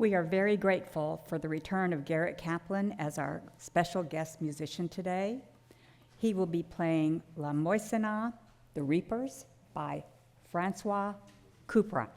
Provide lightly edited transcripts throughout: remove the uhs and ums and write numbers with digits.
We are very grateful for the return of Garret Kaplan as our special guest musician today. He will be playing La Moissonna, The Reapers, by Francois Couperin.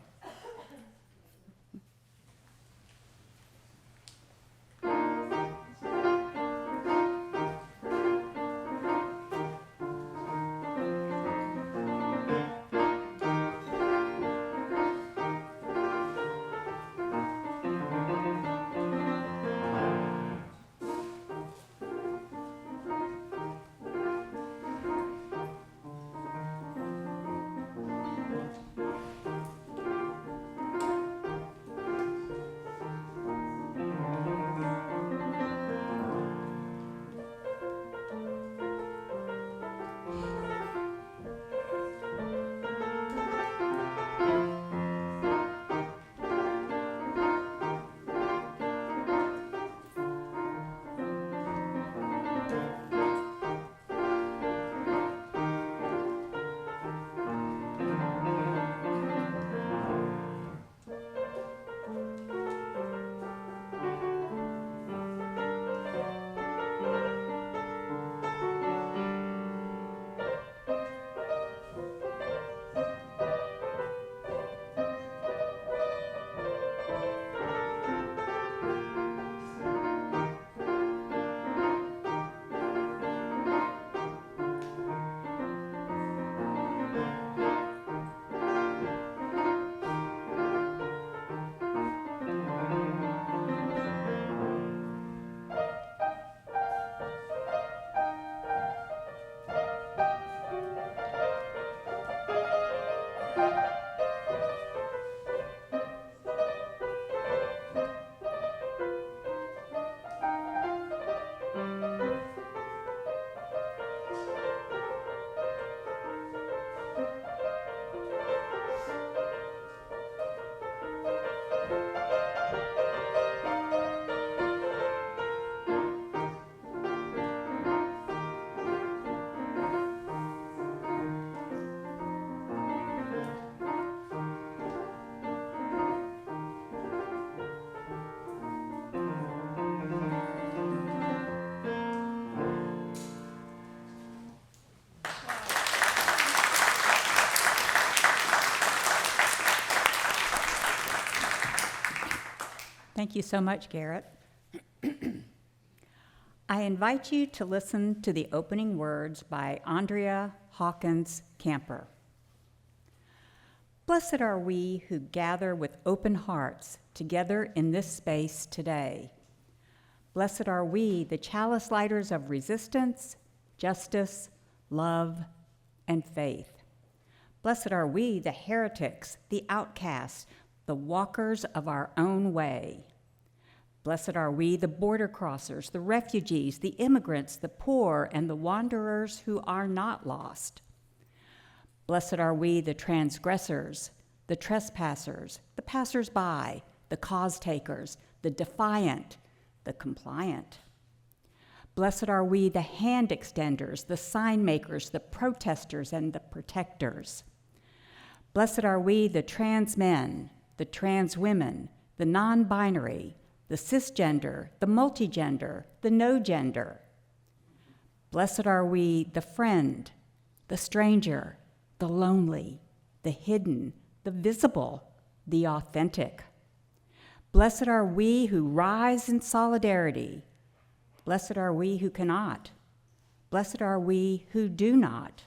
Thank you so much, Garret. I invite you to listen to the opening words by Andrea Hawkins Camper. Blessed are we who gather with open hearts together in this space today. Blessed are we, the chalice lighters of resistance, justice, love, and faith. Blessed are we, the heretics, the outcasts, the walkers of our own way. Blessed are we, the border crossers, the refugees, the immigrants, the poor, and the wanderers who are not lost. Blessed are we, the transgressors, the trespassers, the passers-by, the cause-takers, the defiant, the compliant. Blessed are we, the hand extenders, the sign makers, the protesters, and the protectors. Blessed are we, the trans men, the trans women, the non-binary, the cisgender, the multigender, the no gender. Blessed are we, the friend, the stranger, the lonely, the hidden, the visible, the authentic. Blessed are we who rise in solidarity. Blessed are we who cannot. Blessed are we who do not.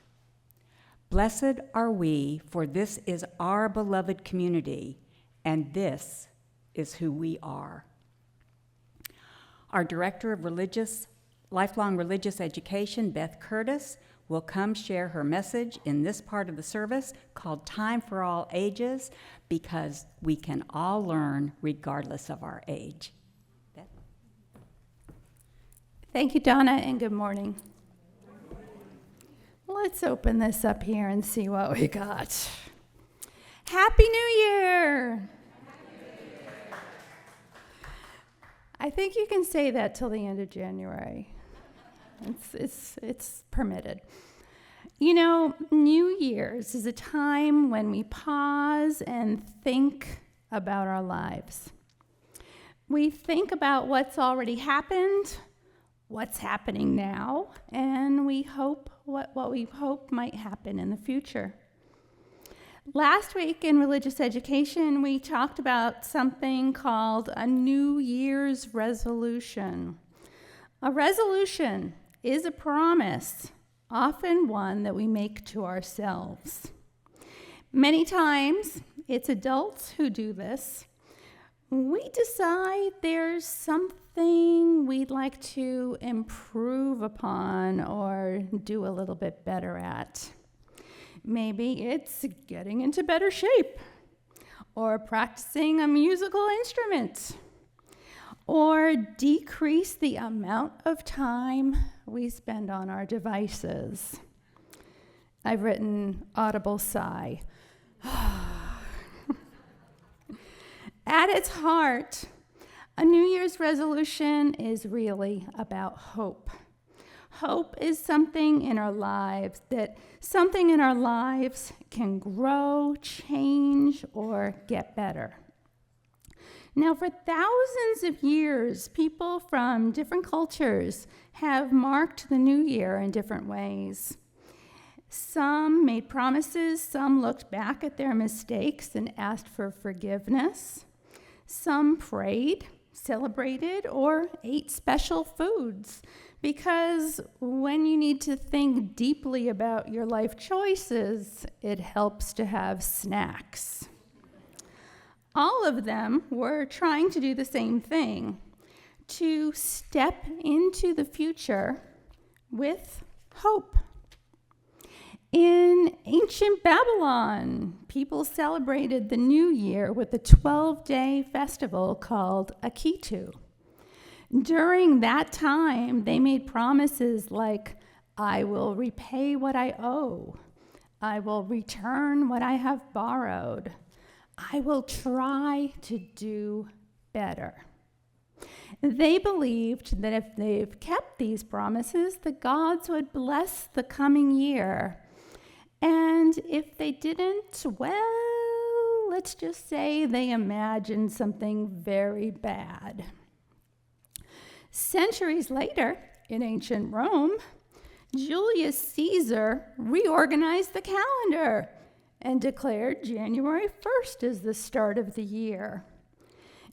Blessed are we, for this is our beloved community, and this is who we are. Our Director of Lifelong Religious Education, Beth Curtis, will come share her message in this part of the service called Time for All Ages, because we can all learn regardless of our age. Beth? Thank you, Donna, and good morning. Let's open this up here and see what we got. Happy New Year! I think you can say that till the end of January. It's permitted. You know, New Year's is a time when we pause and think about our lives. We think about what's already happened, what's happening now, and we hope what we hope might happen in the future. Last week in religious education, we talked about something called a New Year's resolution. A resolution is a promise, often one that we make to ourselves. Many times, it's adults who do this. We decide there's something we'd like to improve upon or do a little bit better at. Maybe it's getting into better shape, or practicing a musical instrument, or decrease the amount of time we spend on our devices. I've written audible sigh. At its heart, a New Year's resolution is really about hope. Hope is something in our lives can grow, change, or get better. Now, for thousands of years, people from different cultures have marked the new year in different ways. Some made promises, some looked back at their mistakes and asked for forgiveness. Some prayed, celebrated, or ate special foods, because when you need to think deeply about your life choices, it helps to have snacks. All of them were trying to do the same thing, to step into the future with hope. In ancient Babylon, people celebrated the new year with a 12-day festival called Akitu. During that time, they made promises like, I will repay what I owe. I will return what I have borrowed. I will try to do better. They believed that if they've kept these promises, the gods would bless the coming year. And if they didn't, well, let's just say they imagined something very bad. Centuries later, in ancient Rome, Julius Caesar reorganized the calendar and declared January 1st as the start of the year.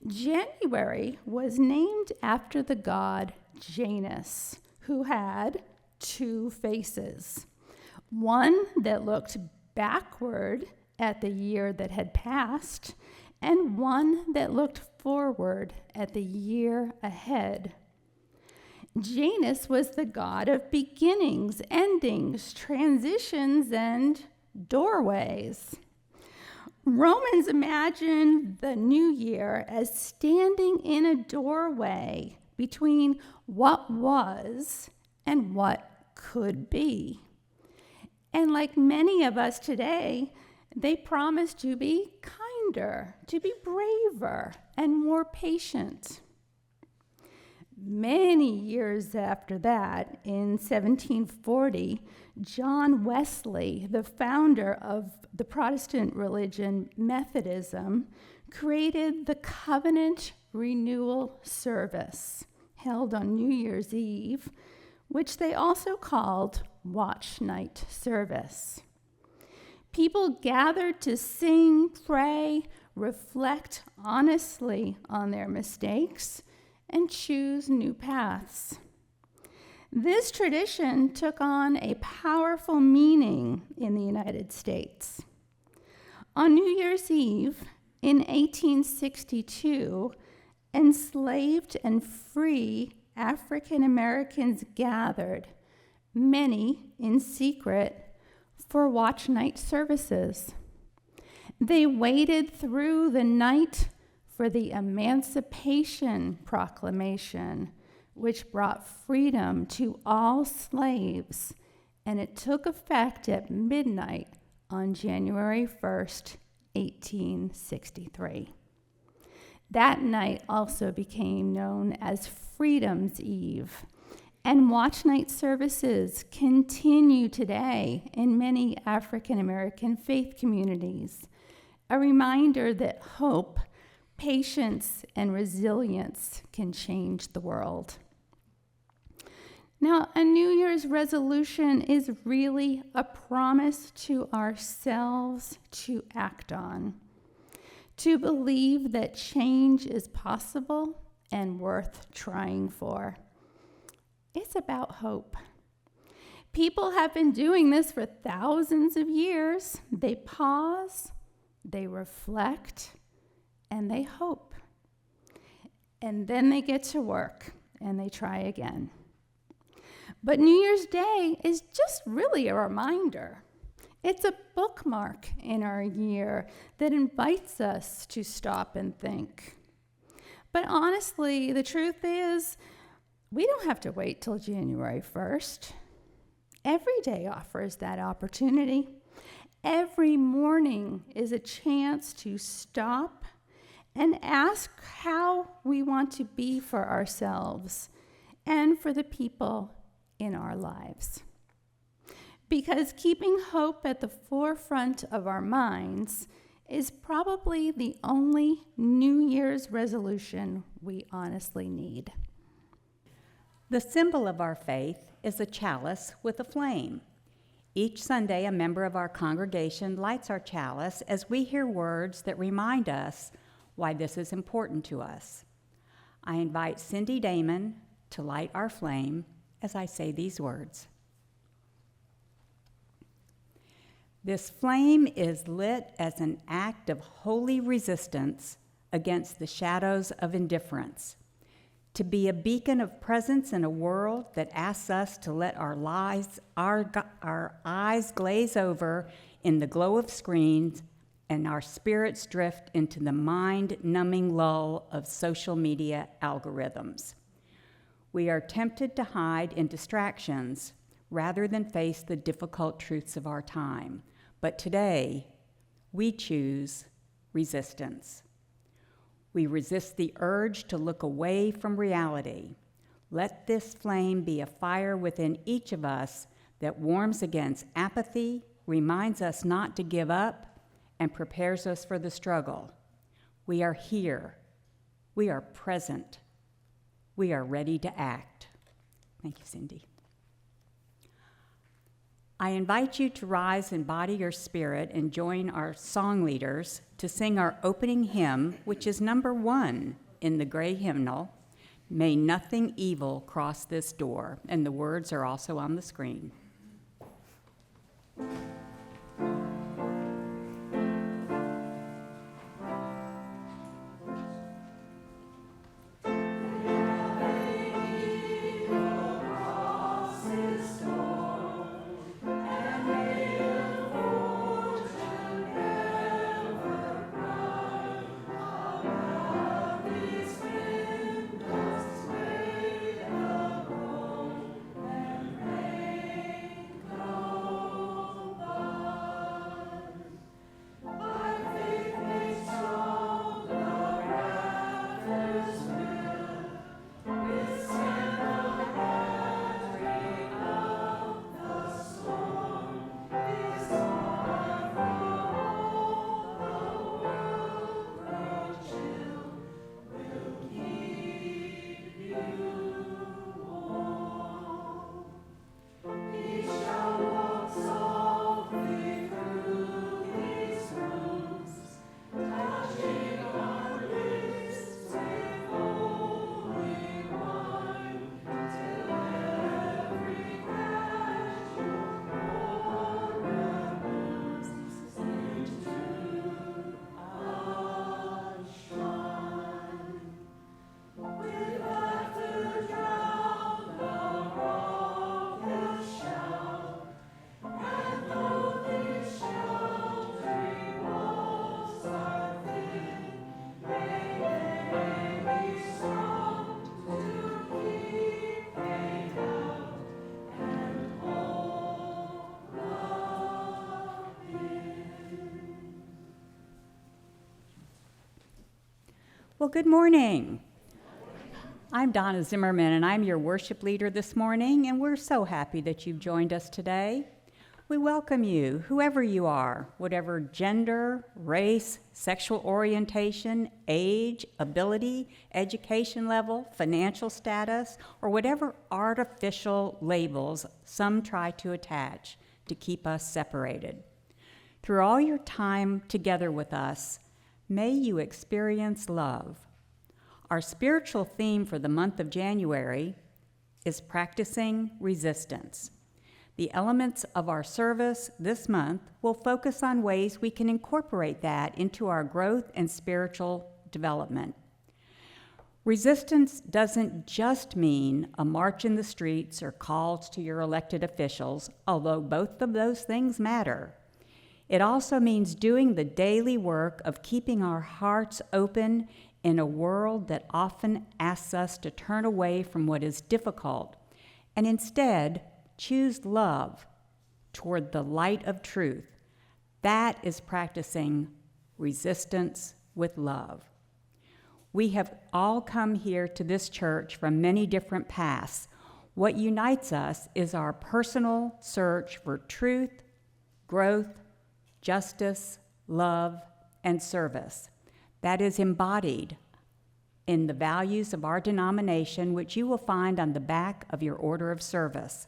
January was named after the god Janus, who had two faces. One that looked backward at the year that had passed, and one that looked forward at the year ahead. Janus was the god of beginnings, endings, transitions, and doorways. Romans imagined the new year as standing in a doorway between what was and what could be. And like many of us today, they promised to be kinder, to be braver, and more patient. Many years after that, in 1740, John Wesley, the founder of the Protestant religion Methodism, created the Covenant Renewal Service, held on New Year's Eve, which they also called Watch Night Service. People gathered to sing, pray, reflect honestly on their mistakes, and choose new paths. This tradition took on a powerful meaning in the United States. On New Year's Eve in 1862, enslaved and free African Americans gathered, many in secret, for watch night services. They waited through the night for the Emancipation Proclamation, which brought freedom to all slaves, and it took effect at midnight on January 1st, 1863. That night also became known as Freedom's Eve, and watch night services continue today in many African American faith communities, a reminder that hope, Patience and resilience can change the world. Now, a New Year's resolution is really a promise to ourselves to act on, to believe that change is possible and worth trying for. It's about hope. People have been doing this for thousands of years. They pause, they reflect, and they hope. And then they get to work and they try again. But New Year's Day is just really a reminder. It's a bookmark in our year that invites us to stop and think. But honestly, the truth is, we don't have to wait till January 1st. Every day offers that opportunity. Every morning is a chance to stop and ask how we want to be for ourselves and for the people in our lives. Because keeping hope at the forefront of our minds is probably the only New Year's resolution we honestly need. The symbol of our faith is a chalice with a flame. Each Sunday, a member of our congregation lights our chalice as we hear words that remind us why this is important to us. I invite Cindy Damon to light our flame as I say these words. This flame is lit as an act of holy resistance against the shadows of indifference, to be a beacon of presence in a world that asks us to let our eyes glaze over in the glow of screens and our spirits drift into the mind-numbing lull of social media algorithms. We are tempted to hide in distractions rather than face the difficult truths of our time. But today, we choose resistance. We resist the urge to look away from reality. Let this flame be a fire within each of us that warms against apathy, reminds us not to give up, and prepares us for the struggle. We are here. We are present. We are ready to act. Thank you, Cindy. I invite you to rise and body your spirit and join our song leaders to sing our opening hymn, which is number 1 in the gray hymnal, May Nothing Evil Cross This Door, and the words are also on the screen. Well, good morning. I'm Donna Zimmerman, and I'm your worship leader this morning, and we're so happy that you've joined us today. We welcome you, whoever you are, whatever gender, race, sexual orientation, age, ability, education level, financial status, or whatever artificial labels some try to attach to keep us separated. Through all your time together with us, may you experience love. Our spiritual theme for the month of January is practicing resistance. The elements of our service this month will focus on ways we can incorporate that into our growth and spiritual development. Resistance doesn't just mean a march in the streets or calls to your elected officials, although both of those things matter. It also means doing the daily work of keeping our hearts open in a world that often asks us to turn away from what is difficult and instead choose love toward the light of truth. That is practicing resistance with love. We have all come here to this church from many different paths. What unites us is our personal search for truth, growth, justice, love, and service. That is embodied in the values of our denomination, which you will find on the back of your order of service.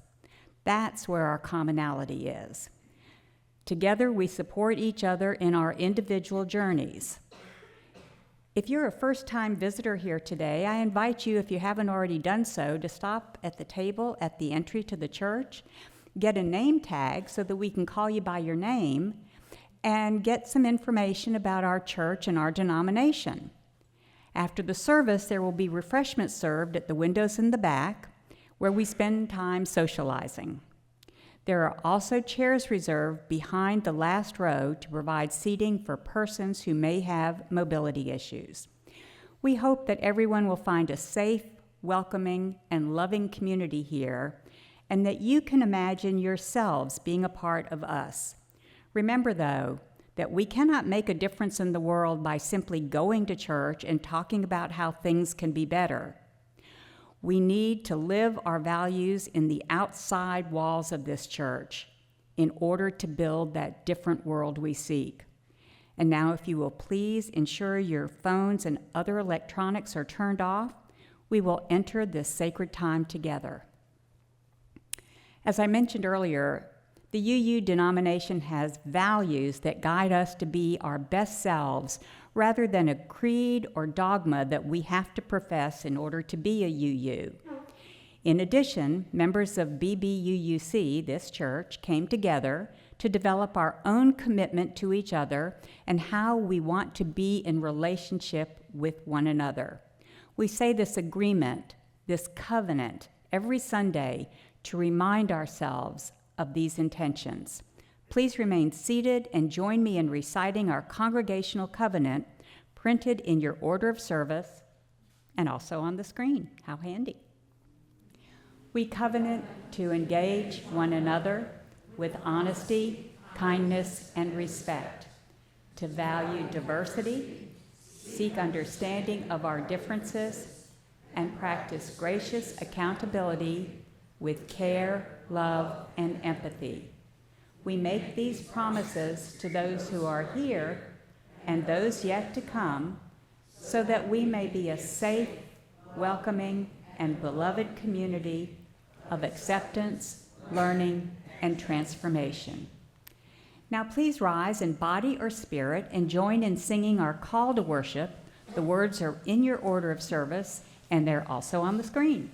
That's where our commonality is. Together, we support each other in our individual journeys. If you're a first-time visitor here today, I invite you, if you haven't already done so, to stop at the table at the entry to the church, get a name tag so that we can call you by your name, and get some information about our church and our denomination. After the service, there will be refreshments served at the windows in the back, where we spend time socializing. There are also chairs reserved behind the last row to provide seating for persons who may have mobility issues. We hope that everyone will find a safe, welcoming, and loving community here, and that you can imagine yourselves being a part of us. Remember, though, that we cannot make a difference in the world by simply going to church and talking about how things can be better. We need to live our values in the outside walls of this church in order to build that different world we seek. And now, if you will please ensure your phones and other electronics are turned off, we will enter this sacred time together. As I mentioned earlier, the UU denomination has values that guide us to be our best selves rather than a creed or dogma that we have to profess in order to be a UU. In addition, members of BBUUC, this church, came together to develop our own commitment to each other and how we want to be in relationship with one another. We say this agreement, this covenant, every Sunday to remind ourselves of these intentions. Please remain seated and join me in reciting our Congregational covenant printed in your order of service and also on the screen. How handy. We covenant to engage one another with honesty, kindness, and respect, to value diversity, seek understanding of our differences, and practice gracious accountability with care, love, and empathy. We make these promises to those who are here and those yet to come, so that we may be a safe, welcoming, and beloved community of acceptance, learning, and transformation. Now please rise in body or spirit and join in singing our call to worship. The words are in your order of service, and they're also on the screen.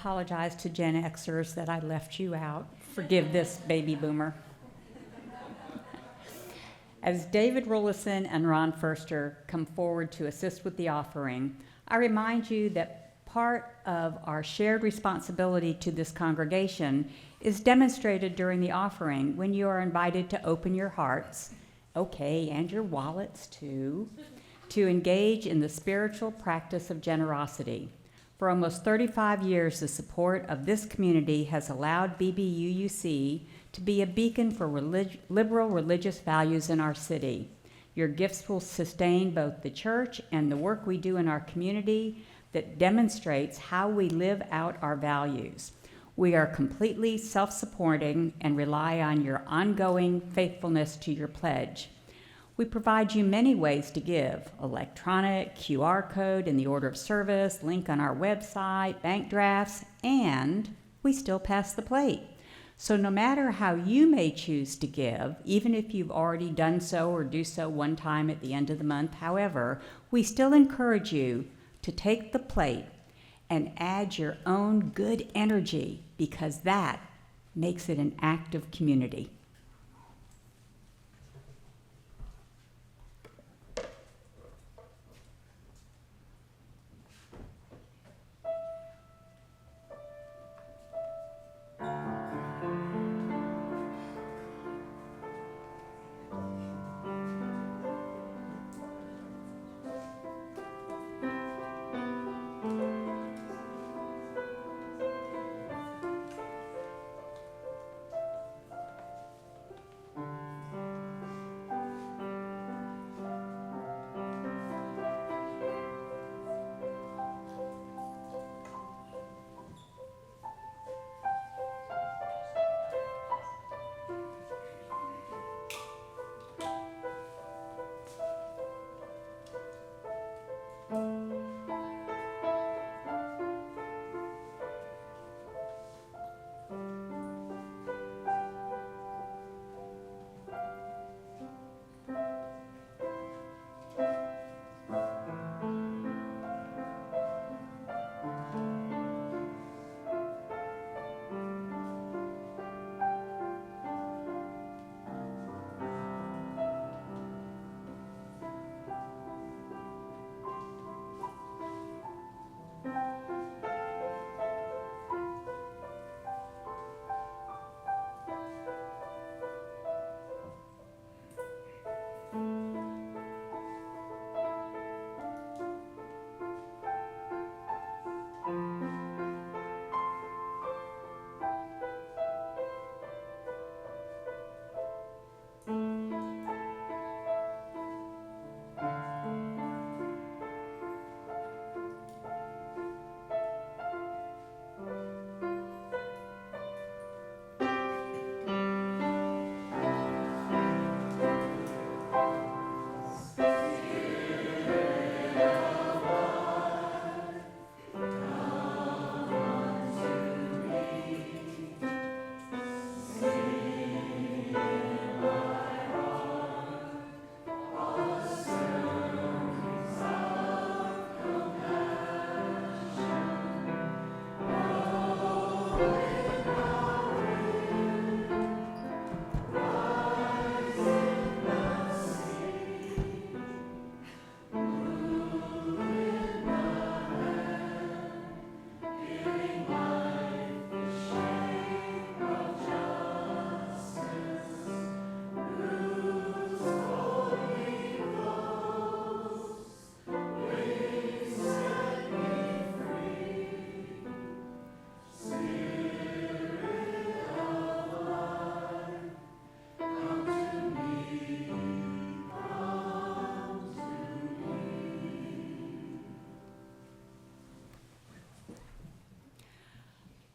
apologize to Gen Xers that I left you out. Forgive this baby boomer. As David Rollison and Ron Furster come forward to assist with the offering, I remind you that part of our shared responsibility to this congregation is demonstrated during the offering when you are invited to open your hearts, okay, and your wallets too, to engage in the spiritual practice of generosity. For almost 35 years, the support of this community has allowed BBUUC to be a beacon for liberal religious values in our city. Your gifts will sustain both the church and the work we do in our community that demonstrates how we live out our values. We are completely self-supporting and rely on your ongoing faithfulness to your pledge. We provide you many ways to give: electronic, QR code in the order of service, link on our website, bank drafts, and we still pass the plate. So no matter how you may choose to give, even if you've already done so or do so one time at the end of the month, however, we still encourage you to take the plate and add your own good energy, because that makes it an active community.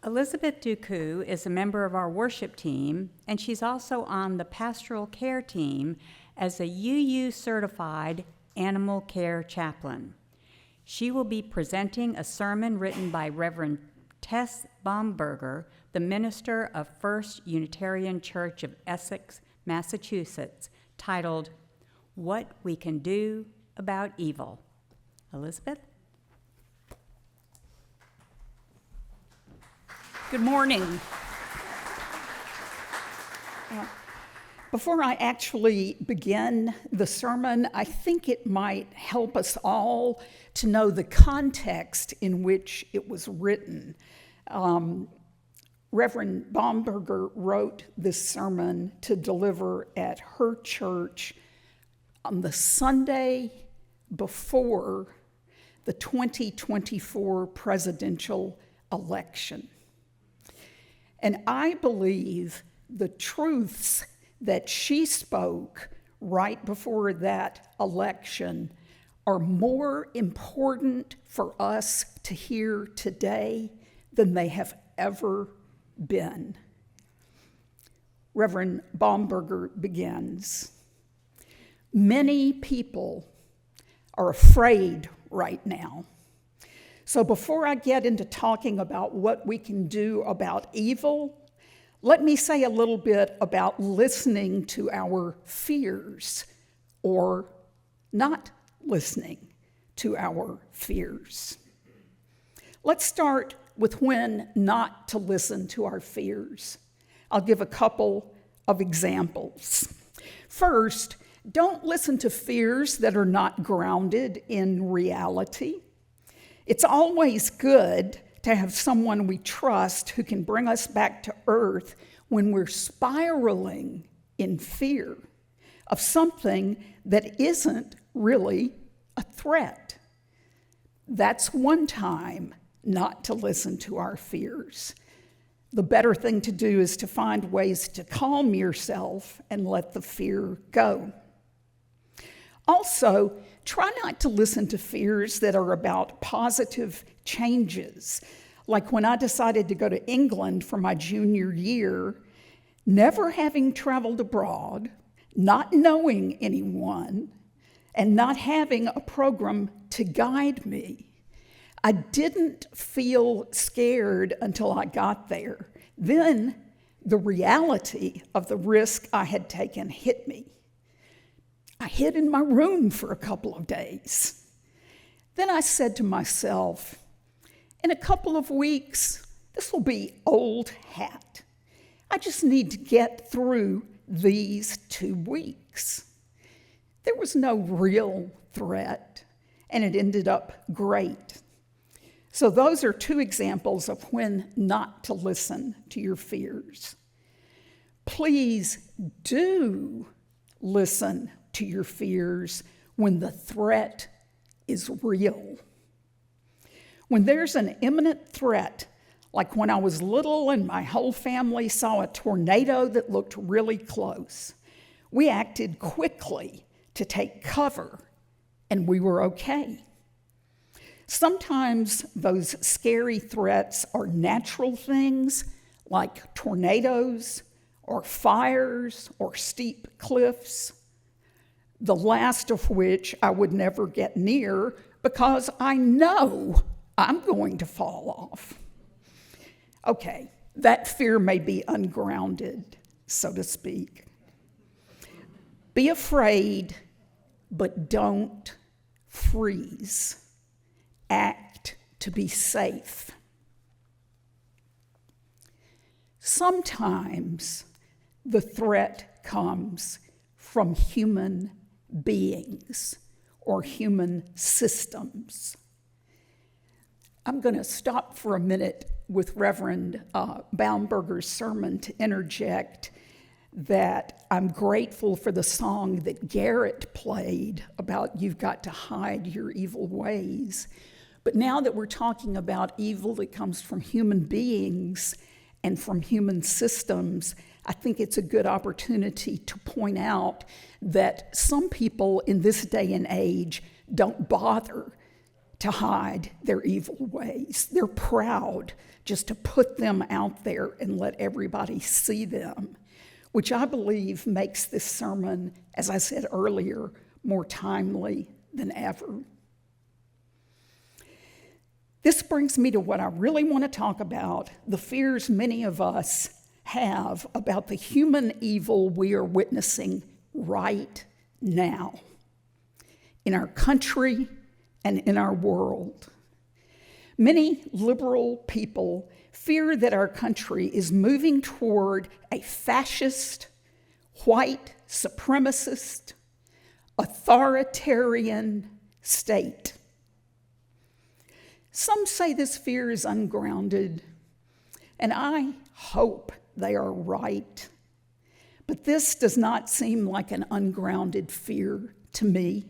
Elizabeth DeCoux is a member of our worship team, and she's also on the pastoral care team as a UU certified animal care chaplain. She will be presenting a sermon written by Reverend Tess Baumberger, the minister of First Unitarian Church of Essex, Massachusetts, titled, "What We Can Do About Evil." Elizabeth? Good morning. Before I actually begin the sermon, I think it might help us all to know the context in which it was written. Reverend Baumberger wrote this sermon to deliver at her church on the Sunday before the 2024 presidential election. And I believe the truths that she spoke right before that election are more important for us to hear today than they have ever been. Reverend Baumberger begins. Many people are afraid right now. So before I get into talking about what we can do about evil, let me say a little bit about listening to our fears or not listening to our fears. Let's start with when not to listen to our fears. I'll give a couple of examples. First, don't listen to fears that are not grounded in reality. It's always good to have someone we trust who can bring us back to earth when we're spiraling in fear of something that isn't really a threat. That's one time not to listen to our fears. The better thing to do is to find ways to calm yourself and let the fear go. Also, try not to listen to fears that are about positive changes. Like when I decided to go to England for my junior year, never having traveled abroad, not knowing anyone, and not having a program to guide me. I didn't feel scared until I got there. Then the reality of the risk I had taken hit me. I hid in my room for a couple of days. Then I said to myself, in a couple of weeks, this will be old hat. I just need to get through these 2 weeks. There was no real threat, and it ended up great. So those are 2 examples of when not to listen to your fears. Please do listen to your fears when the threat is real. When there's an imminent threat, like when I was little and my whole family saw a tornado that looked really close, we acted quickly to take cover, and we were okay. Sometimes those scary threats are natural things like tornadoes or fires or steep cliffs, the last of which I would never get near because I know I'm going to fall off. Okay, that fear may be ungrounded, so to speak. Be afraid, but don't freeze. Act to be safe. Sometimes the threat comes from human beings or human systems. I'm going to stop for a minute with Reverend Baumberger's sermon to interject that I'm grateful for the song that Garret played about you've got to hide your evil ways. But now that we're talking about evil that comes from human beings and from human systems, I think it's a good opportunity to point out that some people in this day and age don't bother to hide their evil ways. They're proud just to put them out there and let everybody see them, which I believe makes this sermon, as I said earlier, more timely than ever. This brings me to what I really want to talk about, the fears many of us have about the human evil we are witnessing right now in our country and in our world. Many liberal people fear that our country is moving toward a fascist, white supremacist, authoritarian state. Some say this fear is ungrounded, and I hope they are right. But this does not seem like an ungrounded fear to me.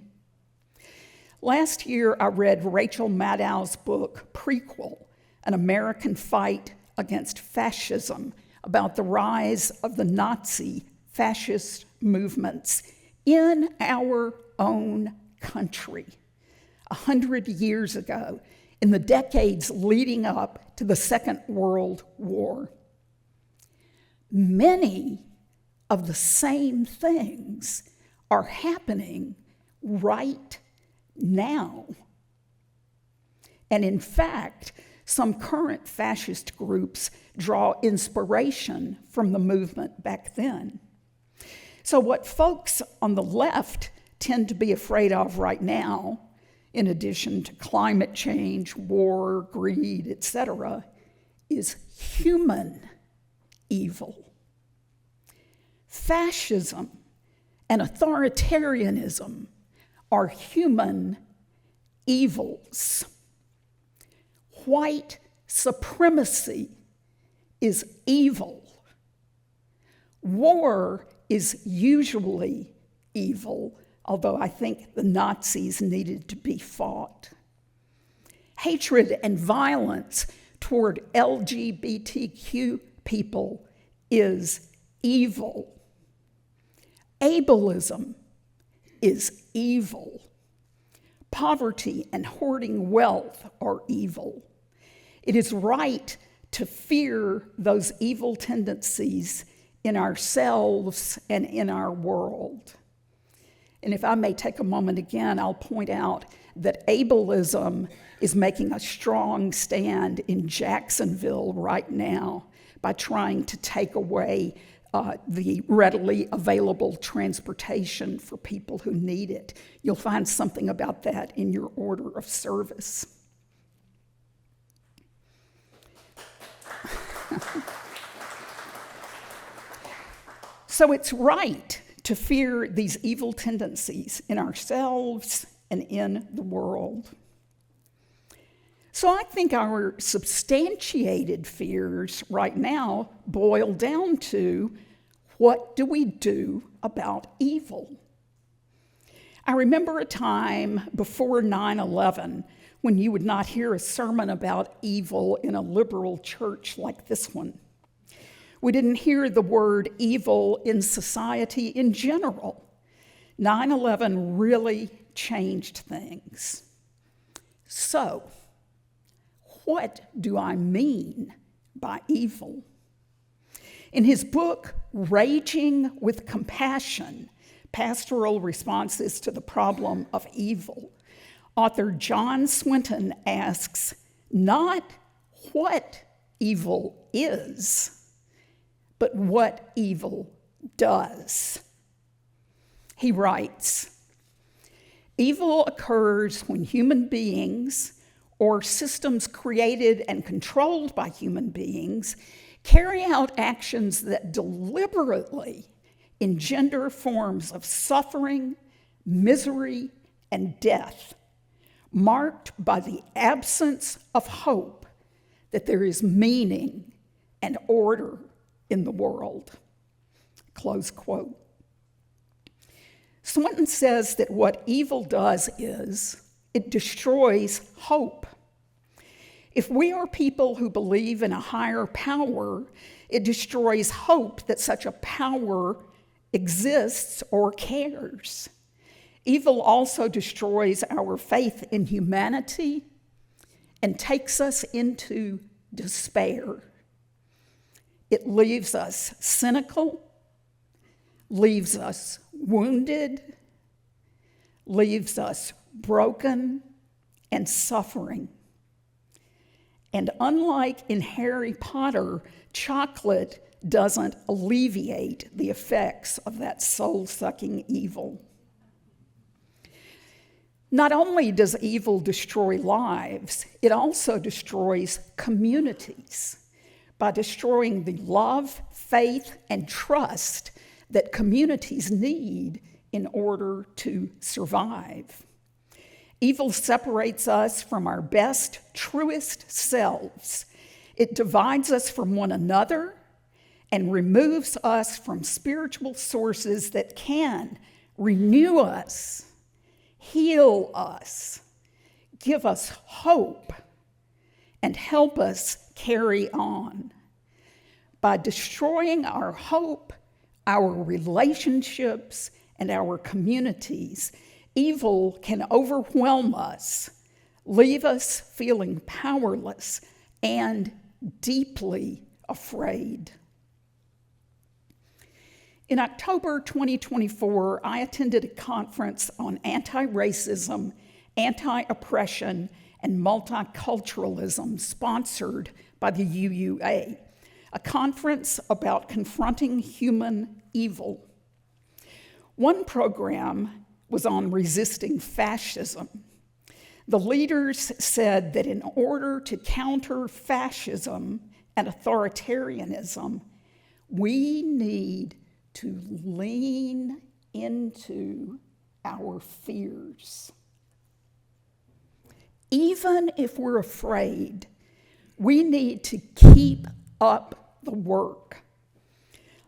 Last year, I read Rachel Maddow's book, Prequel, An American Fight Against Fascism, about the rise of the Nazi fascist movements in our own country 100 years ago, in the decades leading up to the Second World War. Many of the same things are happening right now. And in fact, some current fascist groups draw inspiration from the movement back then. So what folks on the left tend to be afraid of right now, in addition to climate change, war, greed, etc., is human evil. Fascism and authoritarianism are human evils. White supremacy is evil. War is usually evil, although I think the Nazis needed to be fought. Hatred and violence toward LGBTQ people is evil. Ableism is evil. Poverty and hoarding wealth are evil. It is right to fear those evil tendencies in ourselves and in our world. And if I may take a moment again, I'll point out that ableism is making a strong stand in Jacksonville right now by trying to take away the readily available transportation for people who need it. You'll find something about that in your order of service. So it's right to fear these evil tendencies in ourselves and in the world. So I think our substantiated fears right now boil down to, what do we do about evil? I remember a time before 9/11 when you would not hear a sermon about evil in a liberal church like this one. We didn't hear the word evil in society in general. 9/11 really changed things. So, what do I mean by evil? In his book, Raging with Compassion, Pastoral Responses to the Problem of Evil, author John Swinton asks, not what evil is, but what evil does. He writes, evil occurs when human beings, or systems created and controlled by human beings, carry out actions that deliberately engender forms of suffering, misery, and death, marked by the absence of hope that there is meaning and order in the world. Close quote. Swinton says that what evil does is it destroys hope. If we are people who believe in a higher power, it destroys hope that such a power exists or cares. Evil also destroys our faith in humanity and takes us into despair. It leaves us cynical, leaves us wounded, leaves us broken and suffering. And unlike in Harry Potter, chocolate doesn't alleviate the effects of that soul-sucking evil. Not only does evil destroy lives, it also destroys communities by destroying the love, faith, and trust that communities need in order to survive. Evil separates us from our best, truest selves. It divides us from one another and removes us from spiritual sources that can renew us, heal us, give us hope, and help us carry on. By destroying our hope, our relationships, and our communities, evil can overwhelm us, leave us feeling powerless and deeply afraid. In October 2024, I attended a conference on anti-racism, anti-oppression, and multiculturalism sponsored by the UUA, a conference about confronting human evil. One program was on resisting fascism. The leaders said that in order to counter fascism and authoritarianism, we need to lean into our fears. Even if we're afraid, we need to keep up the work.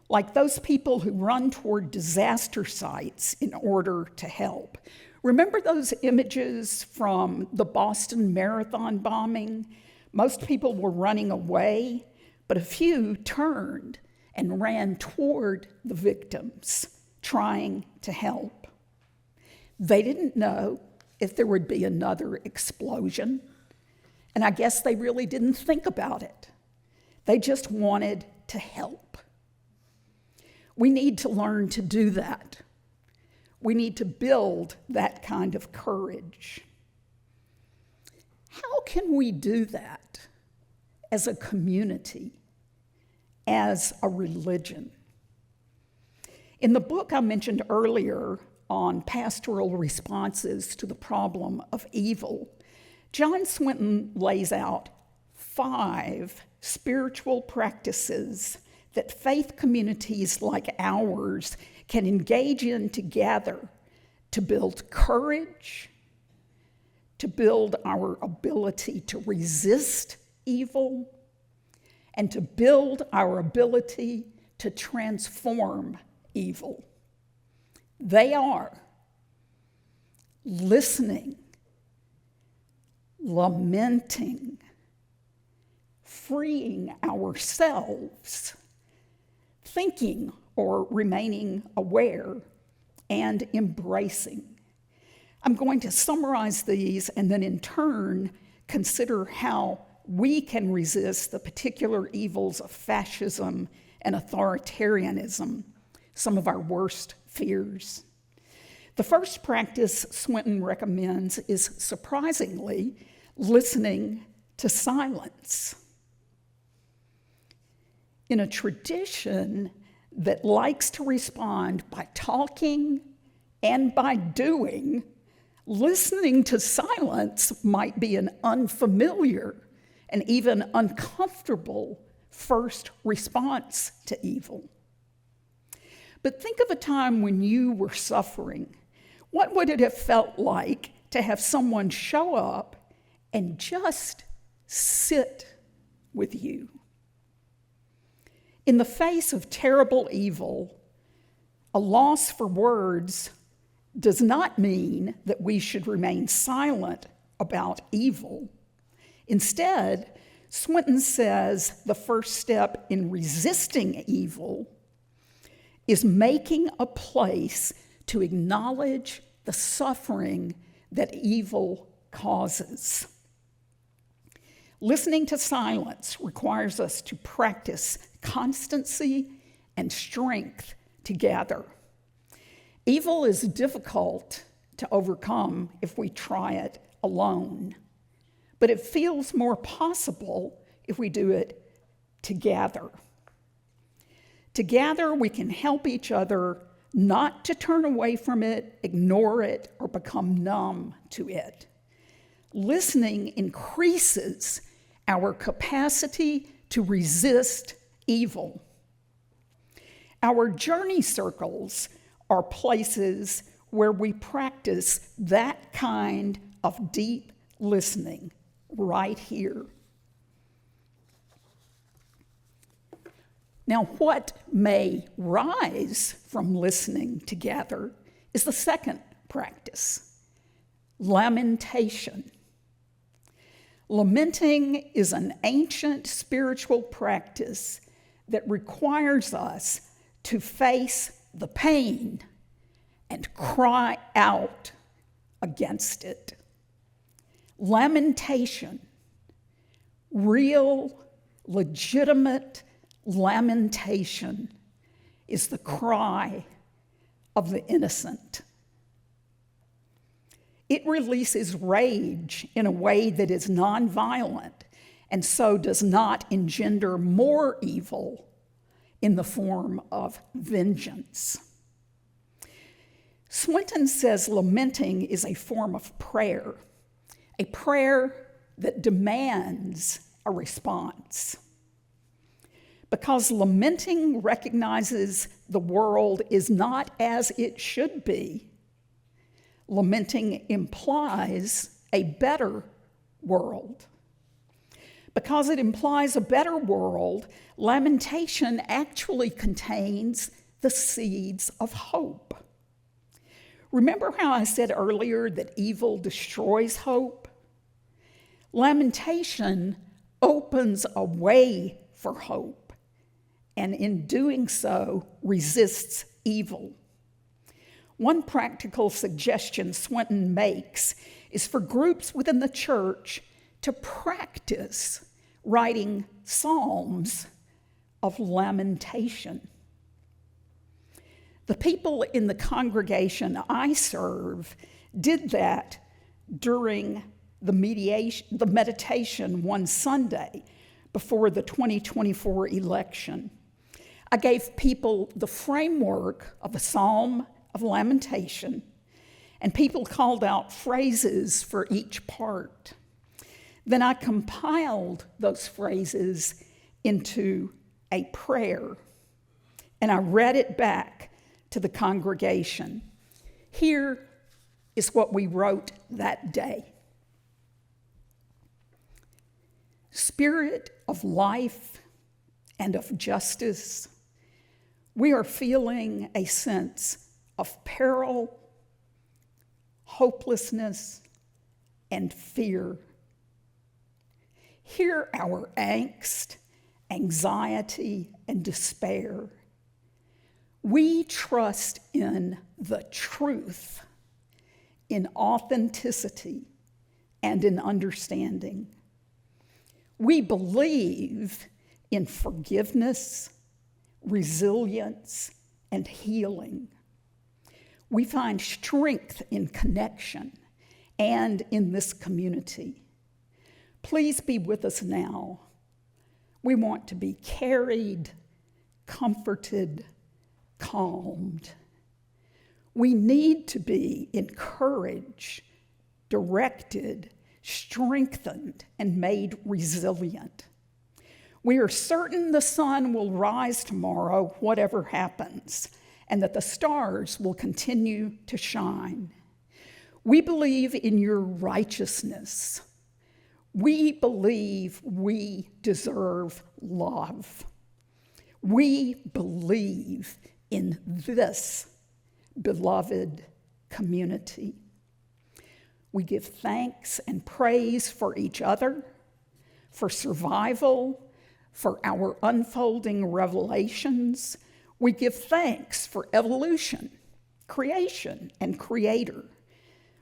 Like those people who run toward disaster sites in order to help. Remember those images from the Boston Marathon bombing? Most people were running away, but a few turned and ran toward the victims, trying to help. They didn't know if there would be another explosion, and I guess they really didn't think about it. They just wanted to help. We need to learn to do that. We need to build that kind of courage. How can we do that as a community, as a religion? In the book I mentioned earlier on pastoral responses to the problem of evil, John Swinton lays out 5 spiritual practices that faith communities like ours can engage in together to build courage, to build our ability to resist evil, and to build our ability to transform evil. They are listening, lamenting, freeing ourselves, thinking or remaining aware, and embracing. I'm going to summarize these and then in turn consider how we can resist the particular evils of fascism and authoritarianism, some of our worst fears. The first practice Swinton recommends is, surprisingly, listening to silence. In a tradition that likes to respond by talking and by doing, listening to silence might be an unfamiliar and even uncomfortable first response to evil. But think of a time when you were suffering. What would it have felt like to have someone show up and just sit with you? In the face of terrible evil, a loss for words does not mean that we should remain silent about evil. Instead, Swinton says the first step in resisting evil is making a place to acknowledge the suffering that evil causes. Listening to silence requires us to practice constancy and strength together. Evil is difficult to overcome if we try it alone, but it feels more possible if we do it together. Together, we can help each other not to turn away from it, ignore it, or become numb to it. Listening increases our capacity to resist evil. Our journey circles are places where we practice that kind of deep listening right here. Now, what may rise from listening together is the second practice, lamentation. Lamenting is an ancient spiritual practice that requires us to face the pain and cry out against it. Lamentation, real, legitimate lamentation, is the cry of the innocent. It releases rage in a way that is nonviolent and so does not engender more evil in the form of vengeance. Swinton says lamenting is a form of prayer, a prayer that demands a response. Because lamenting recognizes the world is not as it should be, lamenting implies a better world. Because it implies a better world, lamentation actually contains the seeds of hope. Remember how I said earlier that evil destroys hope? Lamentation opens a way for hope, and in doing so, resists evil. One practical suggestion Swinton makes is for groups within the church to practice writing psalms of lamentation. The people in the congregation I serve did that during the meditation one Sunday before the 2024 election. I gave people the framework of a psalm of lamentation, and people called out phrases for each part. Then I compiled those phrases into a prayer, and I read it back to the congregation. Here is what we wrote that day. Spirit of life and of justice, we are feeling a sense of peril, hopelessness, and fear. Hear our angst, anxiety, and despair. We trust in the truth, in authenticity, and in understanding. We believe in forgiveness, resilience, and healing. We find strength in connection and in this community. Please be with us now. We want to be carried, comforted, calmed. We need to be encouraged, directed, strengthened, and made resilient. We are certain the sun will rise tomorrow, whatever happens, and that the stars will continue to shine. We believe in your righteousness. We believe we deserve love. We believe in this beloved community. We give thanks and praise for each other, for survival, for our unfolding revelations. We give thanks for evolution, creation, and creator.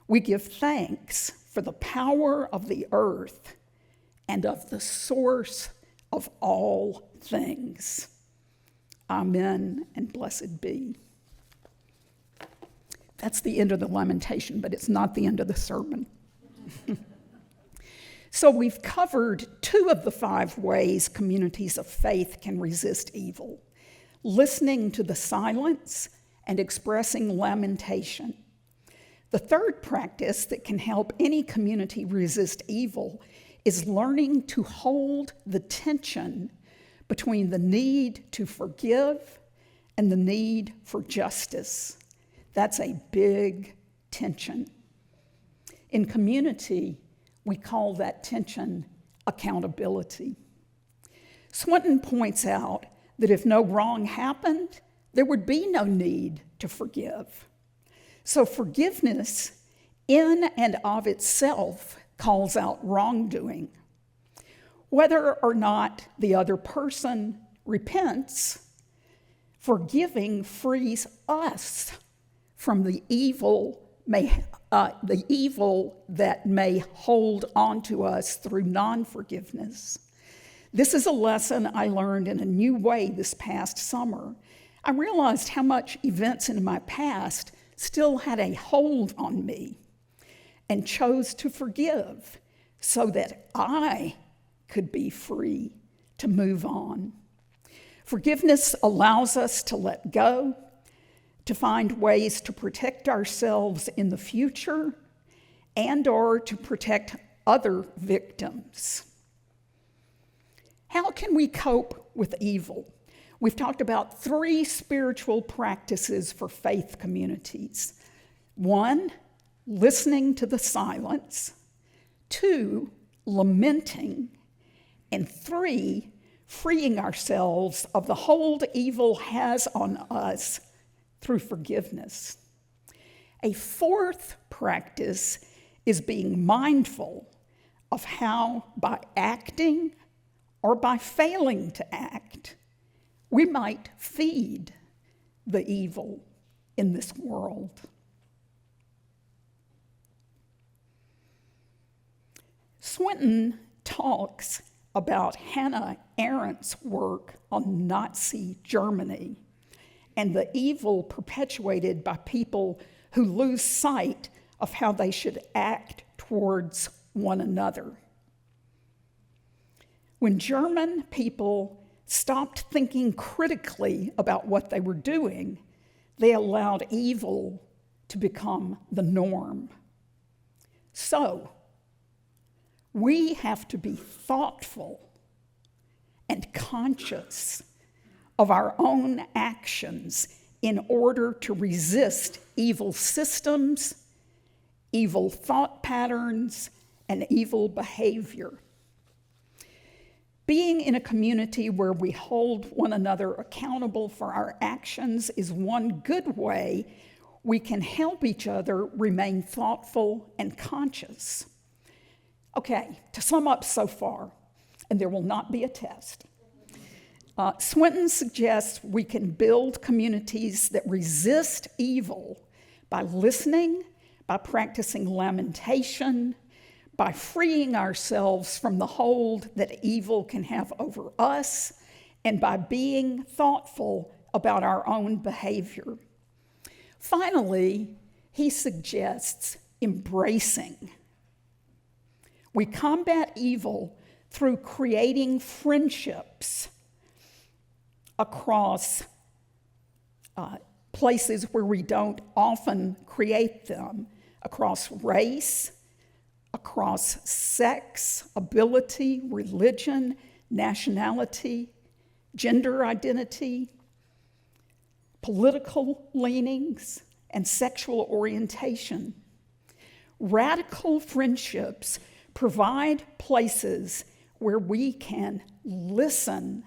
We give thanks for the power of the earth and of the source of all things. Amen and blessed be. That's the end of the lamentation, but it's not the end of the sermon. So we've covered 2 of the 5 ways communities of faith can resist evil: listening to the silence and expressing lamentation. The third practice that can help any community resist evil is learning to hold the tension between the need to forgive and the need for justice. That's a big tension. In community, we call that tension accountability. Swinton points out that if no wrong happened, there would be no need to forgive. So forgiveness in and of itself calls out wrongdoing. Whether or not the other person repents, forgiving frees us from the evil that may hold on to us through non-forgiveness. This is a lesson I learned in a new way this past summer. I realized how much events in my past still had a hold on me and chose to forgive so that I could be free to move on. Forgiveness allows us to let go, to find ways to protect ourselves in the future and/or to protect other victims. How can we cope with evil? We've talked about 3 spiritual practices for faith communities. 1, listening to the silence. 2, lamenting. And 3, freeing ourselves of the hold evil has on us through forgiveness. A 4th practice is being mindful of how, by acting or by failing to act, we might feed the evil in this world. Swinton talks about Hannah Arendt's work on Nazi Germany and the evil perpetuated by people who lose sight of how they should act towards one another. When German people stopped thinking critically about what they were doing, they allowed evil to become the norm. So, we have to be thoughtful and conscious of our own actions in order to resist evil systems, evil thought patterns, and evil behavior. Being in a community where we hold one another accountable for our actions is one good way we can help each other remain thoughtful and conscious. Okay, to sum up so far, and there will not be a test, Swinton suggests we can build communities that resist evil by listening, by practicing lamentation, by freeing ourselves from the hold that evil can have over us, and by being thoughtful about our own behavior. Finally, he suggests embracing. We combat evil through creating friendships across places where we don't often create them, across race, across sex, ability, religion, nationality, gender identity, political leanings, and sexual orientation. Radical friendships provide places where we can listen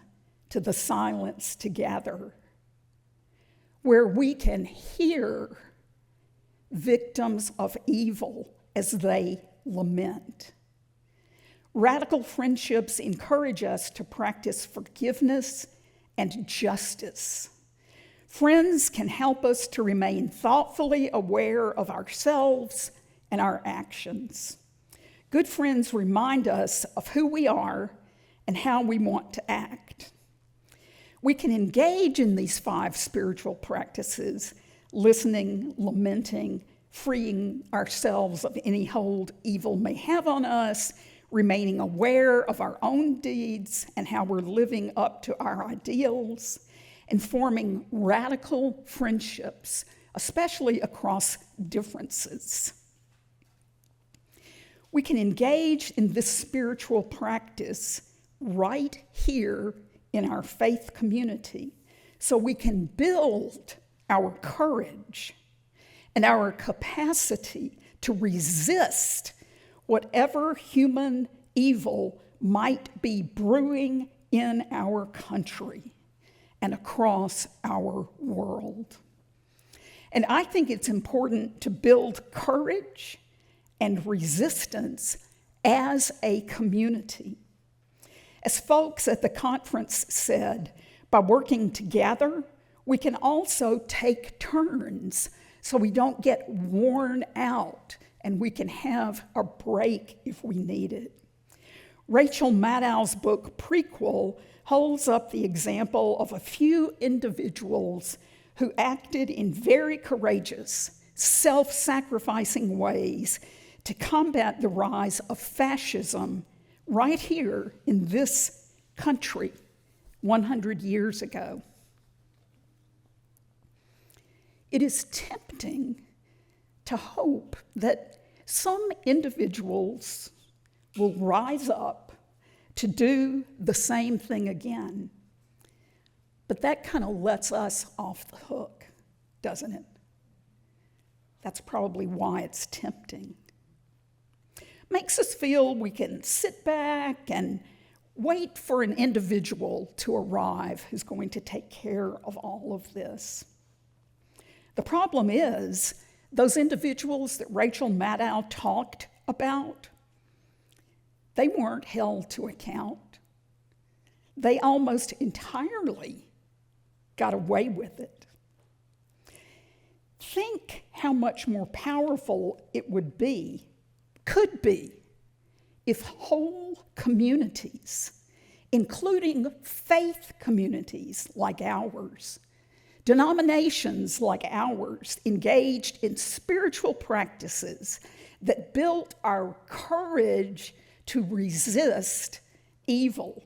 to the silence together, where we can hear victims of evil as they lament. Radical friendships encourage us to practice forgiveness and justice. Friends can help us to remain thoughtfully aware of ourselves and our actions. Good friends remind us of who we are and how we want to act. We can engage in these 5 spiritual practices: listening, lamenting, freeing ourselves of any hold evil may have on us, remaining aware of our own deeds and how we're living up to our ideals, and forming radical friendships, especially across differences. We can engage in this spiritual practice right here in our faith community so we can build our courage and our capacity to resist whatever human evil might be brewing in our country and across our world. And I think it's important to build courage and resistance as a community. As folks at the conference said, by working together, we can also take turns so we don't get worn out and we can have a break if we need it. Rachel Maddow's book, Prequel, holds up the example of a few individuals who acted in very courageous, self-sacrificing ways to combat the rise of fascism right here in this country 100 years ago. It is tempting to hope that some individuals will rise up to do the same thing again. But that kind of lets us off the hook, doesn't it? That's probably why it's tempting. Makes us feel we can sit back and wait for an individual to arrive who's going to take care of all of this. The problem is, those individuals that Rachel Maddow talked about, they weren't held to account. They almost entirely got away with it. Think how much more powerful it could be, if whole communities, including faith communities like ours, denominations like ours, engaged in spiritual practices that built our courage to resist evil.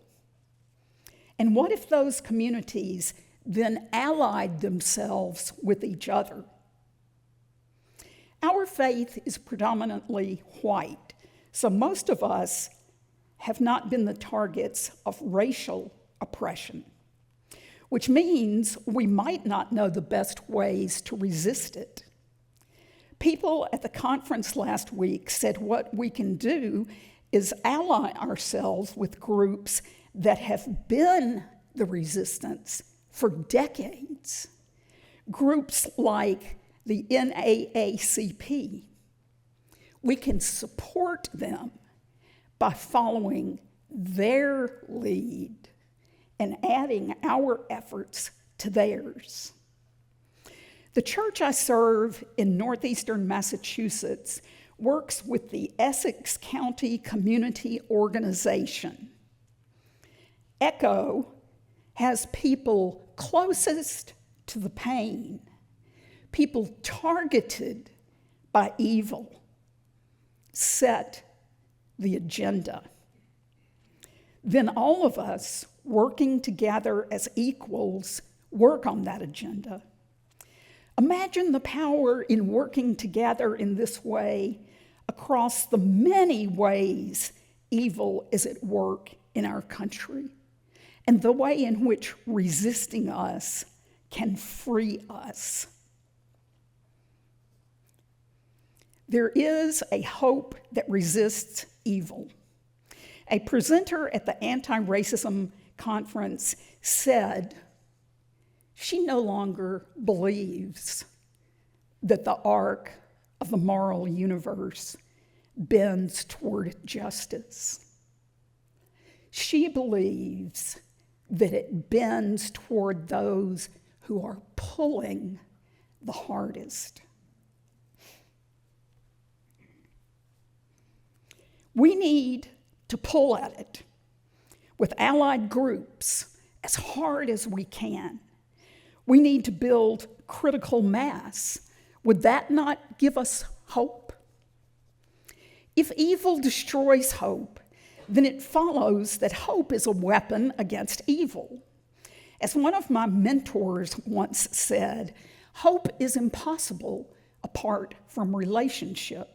And what if those communities then allied themselves with each other? Our faith is predominantly white, so most of us have not been the targets of racial oppression, which means we might not know the best ways to resist it. People at the conference last week said what we can do is ally ourselves with groups that have been the resistance for decades. Groups like the NAACP. We can support them by following their lead and adding our efforts to theirs. The church I serve in northeastern Massachusetts works with the Essex County Community Organization. ECHO has people closest to the pain, people targeted by evil, set the agenda. Then all of us, working together as equals, work on that agenda. Imagine the power in working together in this way across the many ways evil is at work in our country, and the way in which resisting us can free us. There is a hope that resists evil. A presenter at the anti-racism conference said she no longer believes that the arc of the moral universe bends toward justice. She believes that it bends toward those who are pulling the hardest. We need to pull at it with allied groups as hard as we can. We need to build critical mass. Would that not give us hope? If evil destroys hope, then it follows that hope is a weapon against evil. As one of my mentors once said, hope is impossible apart from relationship.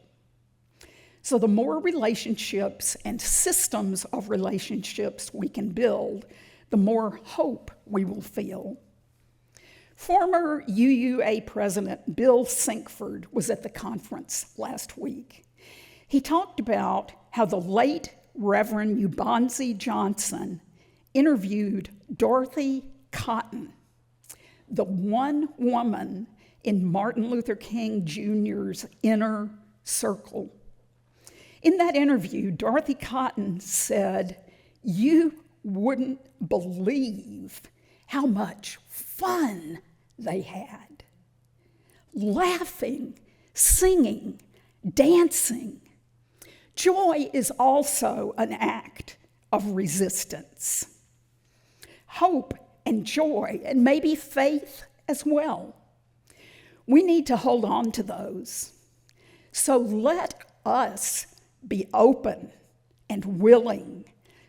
So the more relationships and systems of relationships we can build, the more hope we will feel. Former UUA President Bill Sinkford was at the conference last week. He talked about how the late Reverend Ubanzi Johnson interviewed Dorothy Cotton, the one woman in Martin Luther King Jr.'s inner circle. In that interview, Dorothy Cotton said, "You wouldn't believe how much fun they had. Laughing, singing, dancing. Joy is also an act of resistance. Hope and joy, and maybe faith as well. We need to hold on to those. So let us be open and willing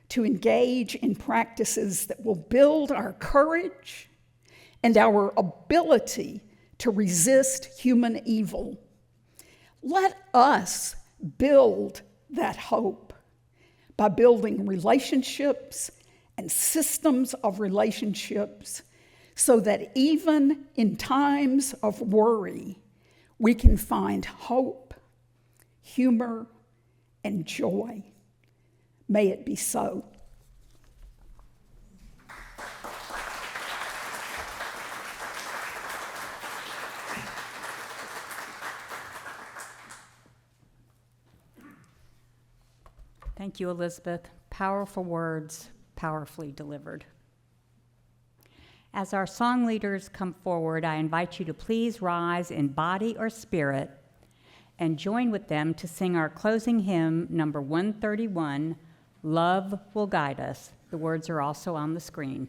to engage in practices that will build our courage and our ability to resist human evil. Let us build that hope by building relationships and systems of relationships so that even in times of worry, we can find hope, humor, and joy. May it be so. Thank you, Elizabeth. Powerful words, powerfully delivered. As our song leaders come forward, I invite you to please rise in body or spirit and join with them to sing our closing hymn, number 131, Love Will Guide Us. The words are also on the screen.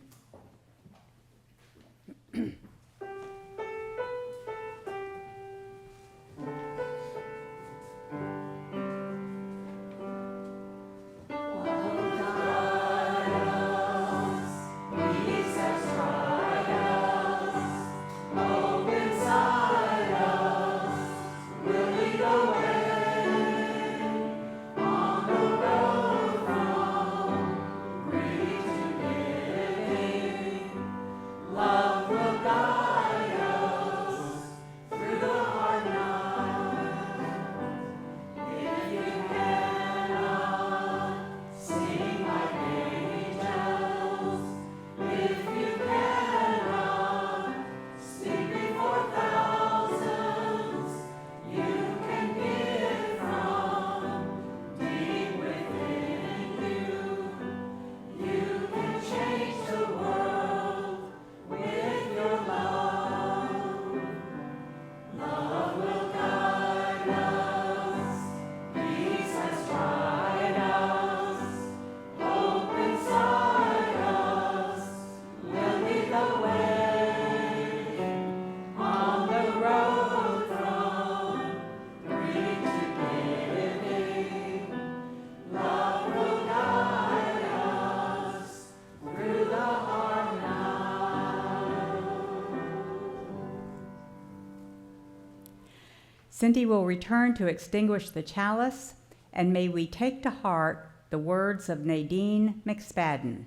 Cindy will return to extinguish the chalice, and may we take to heart the words of Nadine McSpadden.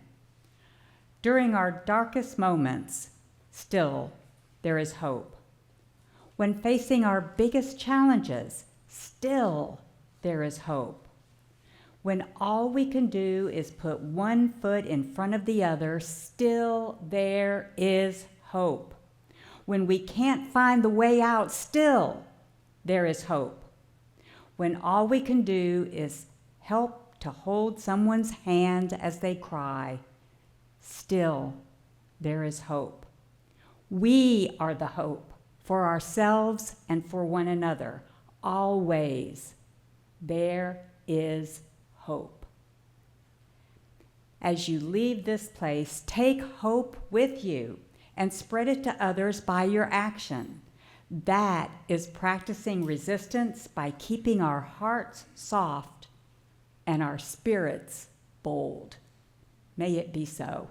During our darkest moments, still there is hope. When facing our biggest challenges, still there is hope. When all we can do is put one foot in front of the other, still there is hope. When we can't find the way out, still there is hope. When all we can do is help to hold someone's hand as they cry, still there is hope. We are the hope for ourselves and for one another. Always there is hope. As you leave this place, take hope with you and spread it to others by your action. That is practicing resistance by keeping our hearts soft and our spirits bold. May it be so.